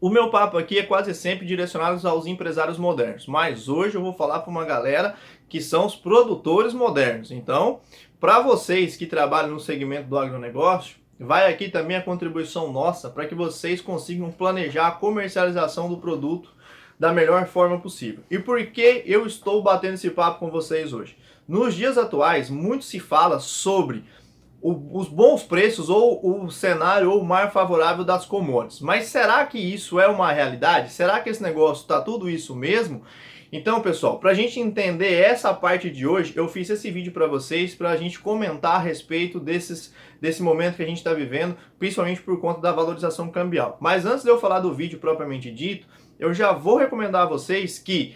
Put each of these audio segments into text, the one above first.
O meu papo aqui é quase sempre direcionado aos empresários modernos, mas hoje eu vou falar para uma galera que são os produtores modernos. Então, para vocês que trabalham no segmento do agronegócio, vai aqui também a contribuição nossa para que vocês consigam planejar a comercialização do produto da melhor forma possível. E por que eu estou batendo esse papo com vocês hoje? Nos dias atuais, muito se fala sobre os bons preços ou o cenário ou o mar favorável das commodities. Mas será que isso é uma realidade? Será que esse negócio está tudo isso mesmo? Então, pessoal, para a gente entender essa parte de hoje, eu fiz esse vídeo para vocês, para a gente comentar a respeito desse momento que a gente está vivendo, principalmente por conta da valorização cambial. Mas antes de eu falar do vídeo propriamente dito, eu já vou recomendar a vocês que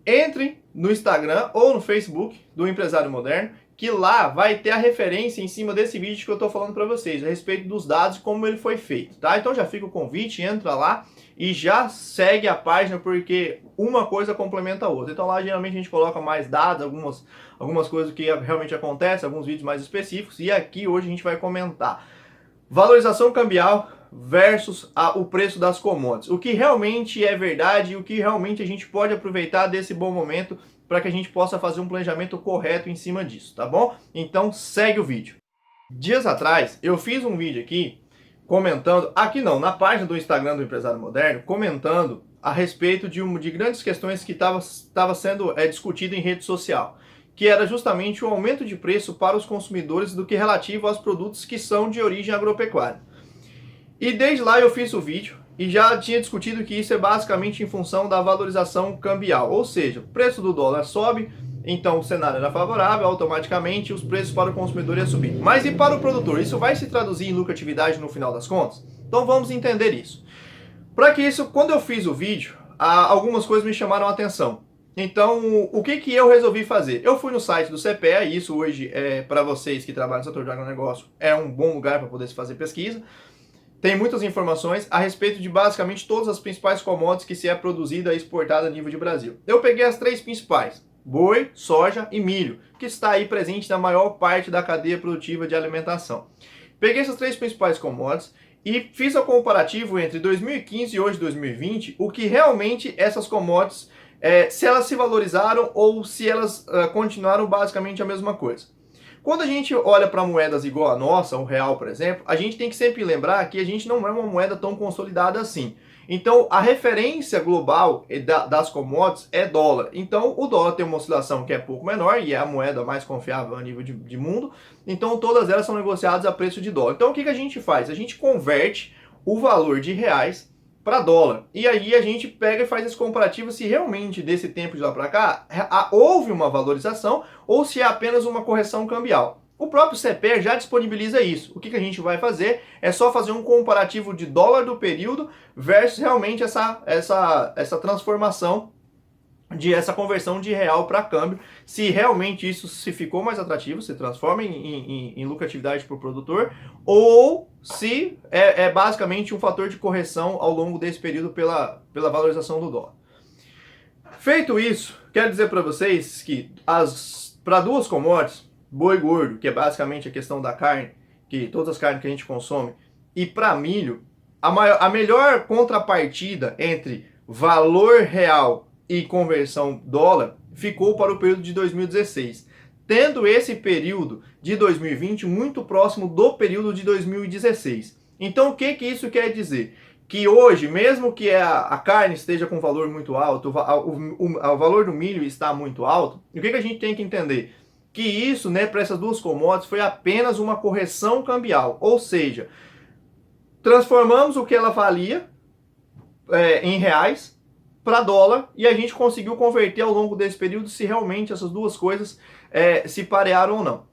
entrem no Instagram ou no Facebook do Empresário Moderno, que lá vai ter a referência em cima desse vídeo que eu estou falando para vocês, a respeito dos dados e como ele foi feito, tá? Então já fica o convite, entra lá e já segue a página, porque uma coisa complementa a outra. Então lá geralmente a gente coloca mais dados, algumas coisas que realmente acontecem, alguns vídeos mais específicos, e aqui hoje a gente vai comentar valorização cambial versus o preço das commodities. O que realmente é verdade e o que realmente a gente pode aproveitar desse bom momento para que a gente possa fazer um planejamento correto em cima disso, tá bom? Então segue o vídeo. Dias atrás eu fiz um vídeo aqui comentando, aqui não, na página do Instagram do Empresário Moderno, comentando a respeito de grandes questões que estava sendo discutido em rede social, que era justamente o aumento de preço para os consumidores do que relativo aos produtos que são de origem agropecuária. E desde lá eu fiz o vídeo e já tinha discutido que isso é basicamente em função da valorização cambial, ou seja, o preço do dólar sobe, então o cenário era favorável, automaticamente os preços para o consumidor iam subir. Mas e para o produtor? Isso vai se traduzir em lucratividade no final das contas? Então vamos entender isso. Para que isso, quando eu fiz o vídeo, algumas coisas me chamaram a atenção. Então, o que eu resolvi fazer? Eu fui no site do CPEA, e isso hoje, para vocês que trabalham no setor de agronegócio, é um bom lugar para poder se fazer pesquisa. Tem muitas informações a respeito de basicamente todas as principais commodities que se é produzida e exportada a nível de Brasil. Eu peguei as três principais: boi, soja e milho, que está aí presente na maior parte da cadeia produtiva de alimentação. Peguei essas três principais commodities e fiz o comparativo entre 2015 e hoje 2020, o que realmente essas commodities, se elas se valorizaram ou se elas continuaram basicamente a mesma coisa. Quando a gente olha para moedas igual a nossa, o real, por exemplo, a gente tem que sempre lembrar que a gente não é uma moeda tão consolidada assim. Então, a referência global das commodities é dólar. Então, o dólar tem uma oscilação que é pouco menor e é a moeda mais confiável a nível de mundo. Então, todas elas são negociadas a preço de dólar. Então, o que a gente faz? A gente converte o valor de reais para dólar. E aí a gente pega e faz esse comparativo se realmente desse tempo de lá para cá houve uma valorização ou se é apenas uma correção cambial. O próprio CPEA já disponibiliza isso. O que a gente vai fazer é só fazer um comparativo de dólar do período versus realmente essa transformação, essa conversão de real para câmbio, se realmente isso se ficou mais atrativo, se transforma em lucratividade para o produtor, ou se é basicamente um fator de correção ao longo desse período pela valorização do dólar. Feito isso, quero dizer para vocês que para duas commodities, boi gordo, que é basicamente a questão da carne, que todas as carnes que a gente consome, e para milho, a melhor contrapartida entre valor real e conversão dólar ficou para o período de 2016, tendo esse período de 2020 muito próximo do período de 2016. Então o que isso quer dizer? Que hoje, mesmo que a carne esteja com valor muito alto, o valor do milho está muito alto, o que a gente tem que entender? Que isso, né, para essas duas commodities foi apenas uma correção cambial, ou seja, transformamos o que ela valia em reais para dólar e a gente conseguiu converter ao longo desse período se realmente essas duas coisas se parearam ou não.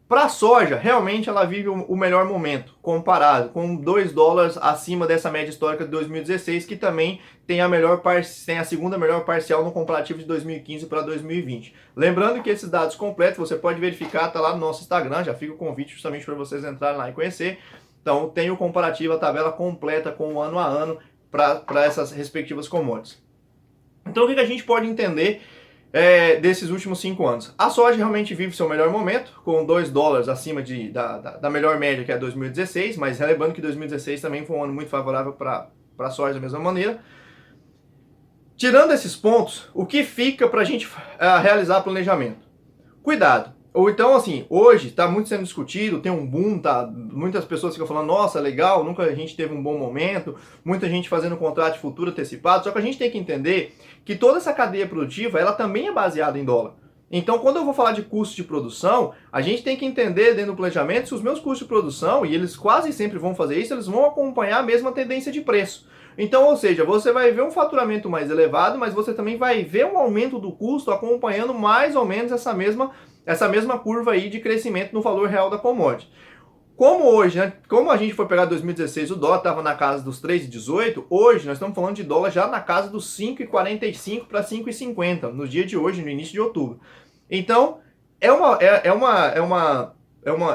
Para a soja, realmente ela vive o melhor momento, comparado com 2 dólares acima dessa média histórica de 2016, que também tem a segunda melhor parcial no comparativo de 2015 para 2020. Lembrando que esses dados completos você pode verificar, está lá no nosso Instagram, já fica o convite justamente para vocês entrarem lá e conhecer. Então tem o comparativo, a tabela completa com o ano a ano para essas respectivas commodities. Então o que a gente pode entender desses últimos 5 anos? A soja realmente vive seu melhor momento, com 2 dólares acima da melhor média, que é 2016, mas lembrando que 2016 também foi um ano muito favorável para para a soja da mesma maneira. Tirando esses pontos, o que fica para a gente realizar planejamento? Cuidado. Ou então, assim, hoje está muito sendo discutido, tem um boom, tá? Muitas pessoas ficam falando, nossa, legal, nunca a gente teve um bom momento, muita gente fazendo contrato de futuro antecipado, só que a gente tem que entender que toda essa cadeia produtiva, ela também é baseada em dólar. Então, quando eu vou falar de custo de produção, a gente tem que entender dentro do planejamento se os meus custos de produção, e eles quase sempre vão fazer isso, eles vão acompanhar a mesma tendência de preço. Então, ou seja, você vai ver um faturamento mais elevado, mas você também vai ver um aumento do custo acompanhando mais ou menos essa mesma curva aí de crescimento no valor real da commodity. Como hoje, né, como a gente foi pegar 2016, o dólar estava na casa dos 3,18, hoje nós estamos falando de dólar já na casa dos 5,45 para 5,50, no dia de hoje, no início de outubro. Então, é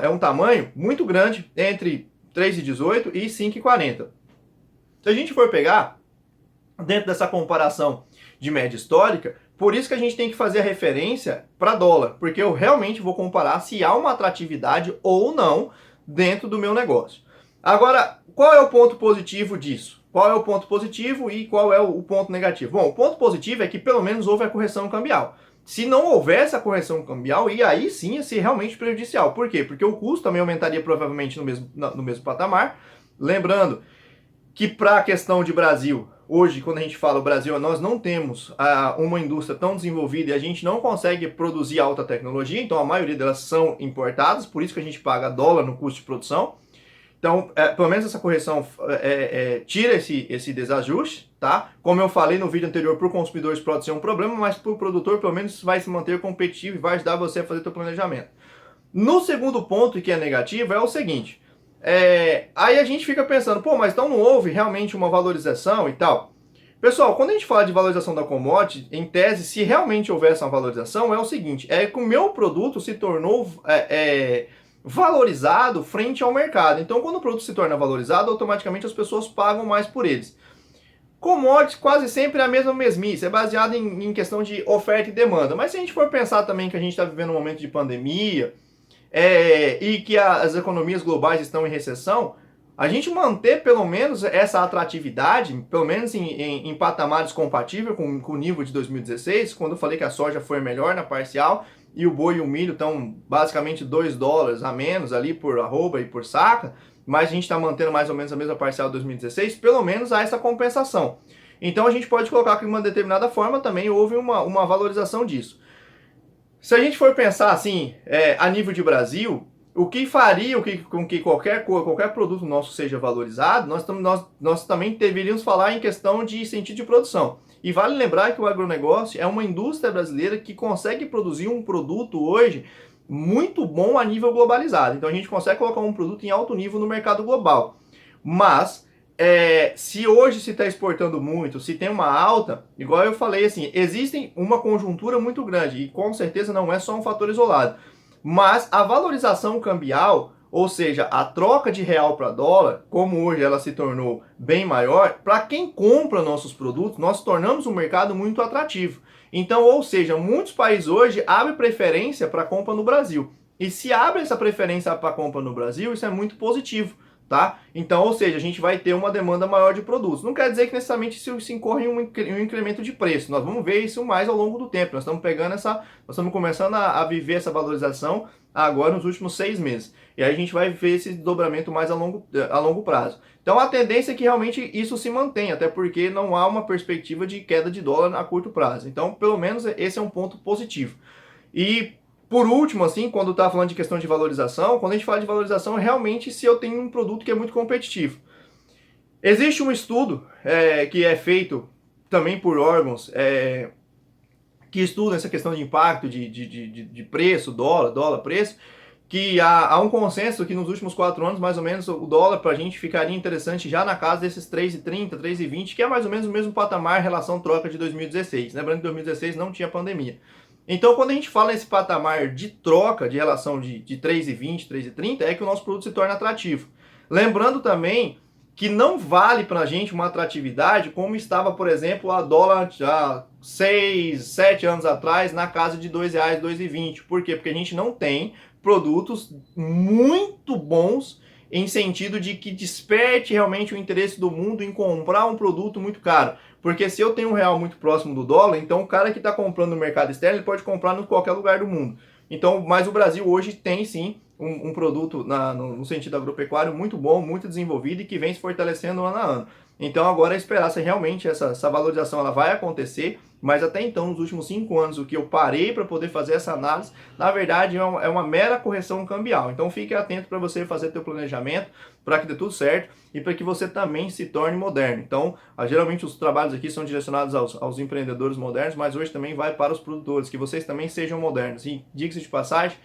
um tamanho muito grande entre 3,18 e 5,40. Se a gente for pegar, dentro dessa comparação de média histórica, por isso que a gente tem que fazer a referência para dólar, porque eu realmente vou comparar se há uma atratividade ou não dentro do meu negócio. Agora, qual é o ponto positivo disso? Qual é o ponto positivo e qual é o ponto negativo? Bom, o ponto positivo é que pelo menos houve a correção cambial. Se não houvesse a correção cambial, e aí sim ia ser realmente prejudicial. Por quê? Porque o custo também aumentaria provavelmente no mesmo patamar. Lembrando que para a questão de Brasil, hoje, quando a gente fala o Brasil, nós não temos uma indústria tão desenvolvida e a gente não consegue produzir alta tecnologia, então a maioria delas são importadas, por isso que a gente paga dólar no custo de produção. Então, pelo menos essa correção tira esse desajuste, tá? Como eu falei no vídeo anterior, para o consumidor isso pode ser um problema, mas para o produtor, pelo menos, vai se manter competitivo e vai ajudar você a fazer seu planejamento. No segundo ponto, que é negativo, é o seguinte. Aí a gente fica pensando, pô, mas então não houve realmente uma valorização e tal. Pessoal, quando a gente fala de valorização da commodity, em tese, se realmente houvesse uma valorização, é o seguinte, é que o meu produto se tornou valorizado frente ao mercado. Então, quando o produto se torna valorizado, automaticamente as pessoas pagam mais por eles. Commodities quase sempre é a mesma mesmice, é baseado em questão de oferta e demanda. Mas se a gente for pensar também que a gente está vivendo um momento de pandemia, e que as economias globais estão em recessão, a gente manter pelo menos essa atratividade, pelo menos em patamares compatíveis com o nível de 2016, quando eu falei que a soja foi melhor na parcial, e o boi e o milho estão basicamente $2 a menos ali por arroba e por saca, mas a gente está mantendo mais ou menos a mesma parcial de 2016, pelo menos há essa compensação. Então a gente pode colocar que de uma determinada forma também houve uma valorização disso. Se a gente for pensar assim, a nível de Brasil, o que faria com que qualquer produto nosso seja valorizado, nós também deveríamos falar em questão de sentido de produção. E vale lembrar que o agronegócio é uma indústria brasileira que consegue produzir um produto hoje muito bom a nível globalizado. Então a gente consegue colocar um produto em alto nível no mercado global. Mas se hoje se está exportando muito, se tem uma alta, igual eu falei assim, existe uma conjuntura muito grande e com certeza não é só um fator isolado, mas a valorização cambial, ou seja, a troca de real para dólar, como hoje ela se tornou bem maior, para quem compra nossos produtos, nós tornamos um mercado muito atrativo. Então, ou seja, muitos países hoje abrem preferência para compra no Brasil. E se abre essa preferência para compra no Brasil, isso é muito positivo. Tá? Então, ou seja, a gente vai ter uma demanda maior de produtos. Não quer dizer que necessariamente isso incorre em um incremento de preço. Nós vamos ver isso mais ao longo do tempo. Nós estamos começando a viver essa valorização agora nos últimos 6 meses. E aí a gente vai ver esse desdobramento mais a longo prazo. Então a tendência é que realmente isso se mantenha, até porque não há uma perspectiva de queda de dólar a curto prazo. Então, pelo menos esse é um ponto positivo. E por último, assim, quando está falando de questão de valorização, quando a gente fala de valorização, realmente se eu tenho um produto que é muito competitivo. Existe um estudo que é feito também por órgãos que estudam essa questão de impacto de preço, dólar, preço, que há um consenso que nos últimos 4 anos, mais ou menos, o dólar para a gente ficaria interessante já na casa desses 3,30, 3,20, que é mais ou menos o mesmo patamar relação troca de 2016. Lembrando que 2016 não tinha pandemia. Então, quando a gente fala nesse patamar de troca, de relação de 3,20, 3,30, é que o nosso produto se torna atrativo. Lembrando também que não vale para a gente uma atratividade como estava, por exemplo, a dólar há 6, 7 anos atrás, na casa de R$2, 2,20. Por quê? Porque a gente não tem produtos muito bons em sentido de que desperte realmente o interesse do mundo em comprar um produto muito caro. Porque se eu tenho um real muito próximo do dólar, então o cara que está comprando no mercado externo, ele pode comprar em qualquer lugar do mundo. Então, mas o Brasil hoje tem sim um produto no sentido agropecuário muito bom, muito desenvolvido e que vem se fortalecendo ano a ano. Então agora é esperar se realmente essa valorização ela vai acontecer, mas até então, nos últimos 5 anos, o que eu parei para poder fazer essa análise, na verdade é uma mera correção cambial. Então fique atento para você fazer seu planejamento, para que dê tudo certo e para que você também se torne moderno. Então, geralmente os trabalhos aqui são direcionados aos empreendedores modernos, mas hoje também vai para os produtores, que vocês também sejam modernos. E diga-se de passagem,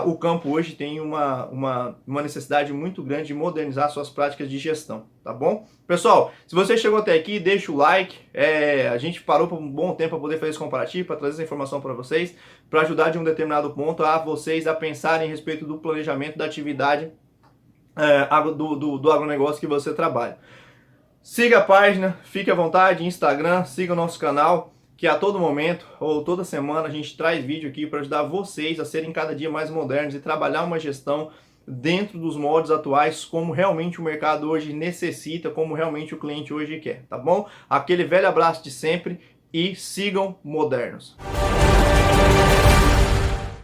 o campo hoje tem uma necessidade muito grande de modernizar suas práticas de gestão, tá bom? Pessoal, se você chegou até aqui, deixa o like. A gente parou por um bom tempo para poder fazer esse comparativo, para trazer essa informação para vocês, para ajudar de um determinado ponto a vocês a pensarem a respeito do planejamento da atividade do agronegócio que você trabalha. Siga a página, fique à vontade, Instagram, siga o nosso canal, que a todo momento ou toda semana a gente traz vídeo aqui para ajudar vocês a serem cada dia mais modernos e trabalhar uma gestão dentro dos moldes atuais, como realmente o mercado hoje necessita, como realmente o cliente hoje quer, tá bom? Aquele velho abraço de sempre e sigam modernos.